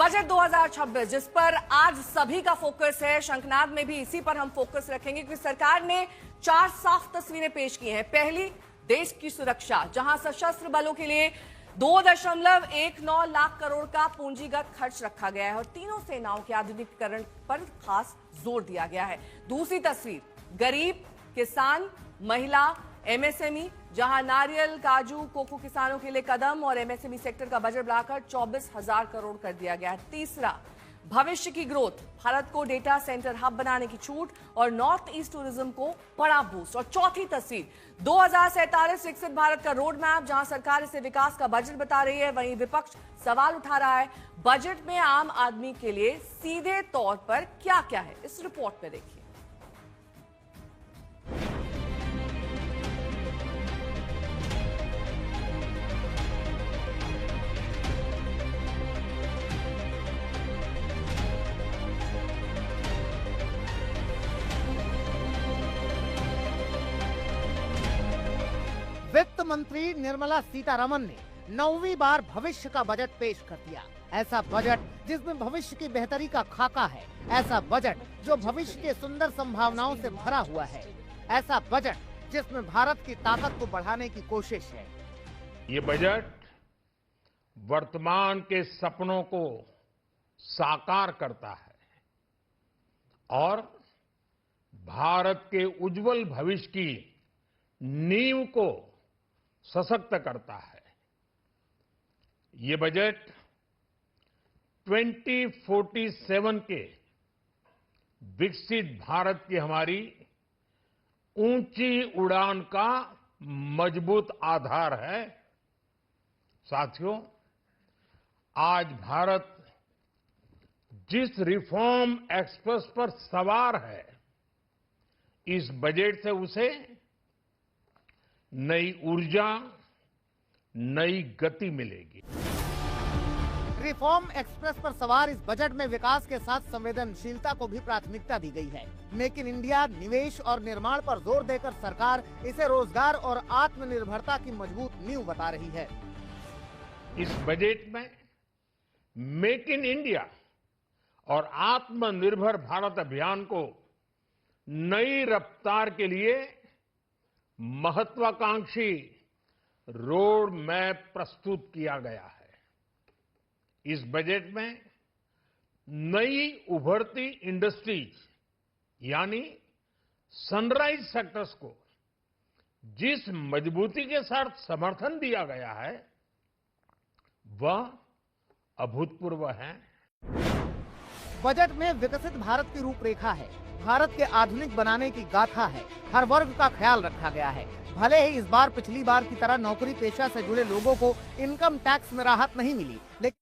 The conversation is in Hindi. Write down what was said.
बजट 2026 जिस पर आज सभी का फोकस है, शंखनाद में भी इसी पर हम फोकस रखेंगे क्योंकि सरकार ने 4 साफ तस्वीरें पेश की हैं। पहली, देश की सुरक्षा, जहां सशस्त्र बलों के लिए 2.19 लाख करोड़ का पूंजीगत खर्च रखा गया है और तीनों सेनाओं के आधुनिकीकरण पर खास जोर दिया गया है। दूसरी तस्वीर, गरीब, किसान, महिला, एमएसएमई, जहां नारियल, काजू, कोको किसानों के लिए कदम और एमएसएमई सेक्टर का बजट बढ़ाकर 24,000 करोड़ कर दिया गया है। तीसरा, भविष्य की ग्रोथ, भारत को डेटा सेंटर हब बनाने की छूट और नॉर्थ ईस्ट टूरिज्म को बड़ा बूस्ट। और चौथी तस्वीर, 2047 विकसित भारत का रोड मैप, जहां सरकार इसे विकास का बजट बता रही है, वहीं विपक्ष सवाल उठा रहा है बजट में आम आदमी के लिए सीधे तौर पर क्या क्या है। इस रिपोर्ट में देखिए। वित्त मंत्री निर्मला सीतारमण ने 9वीं बार भविष्य का बजट पेश कर दिया। ऐसा बजट जिसमें भविष्य की बेहतरी का खाका है, ऐसा बजट जो भविष्य के सुंदर संभावनाओं से भरा हुआ है, ऐसा बजट जिसमें भारत की ताकत को बढ़ाने की कोशिश है। ये बजट वर्तमान के सपनों को साकार करता है और भारत के उज्जवल भविष्य की नींव को सशक्त करता है। ये बजट 2047 के विकसित भारत की हमारी ऊंची उड़ान का मजबूत आधार है। साथियों, आज भारत जिस रिफॉर्म एक्सप्रेस पर सवार है, इस बजट से उसे नई ऊर्जा, नई गति मिलेगी। रिफॉर्म एक्सप्रेस पर सवार इस बजट में विकास के साथ संवेदनशीलता को भी प्राथमिकता दी गई है। मेक इन इंडिया, निवेश और निर्माण पर जोर देकर सरकार इसे रोजगार और आत्मनिर्भरता की मजबूत नींव बता रही है। इस बजट में मेक इन इंडिया और आत्मनिर्भर भारत अभियान को नई रफ्तार के लिए महत्वाकांक्षी रोड मैप प्रस्तुत किया गया है। इस बजट में नई उभरती इंडस्ट्रीज यानी सनराइज सेक्टर्स को जिस मजबूती के साथ समर्थन दिया गया है, वह अभूतपूर्व है। बजट में विकसित भारत की रूपरेखा है, भारत के आधुनिक बनाने की गाथा है, हर वर्ग का ख्याल रखा गया है। भले ही इस बार पिछली बार की तरह नौकरी पेशा से जुड़े लोगों को इनकम टैक्स में राहत नहीं मिली, लेकिन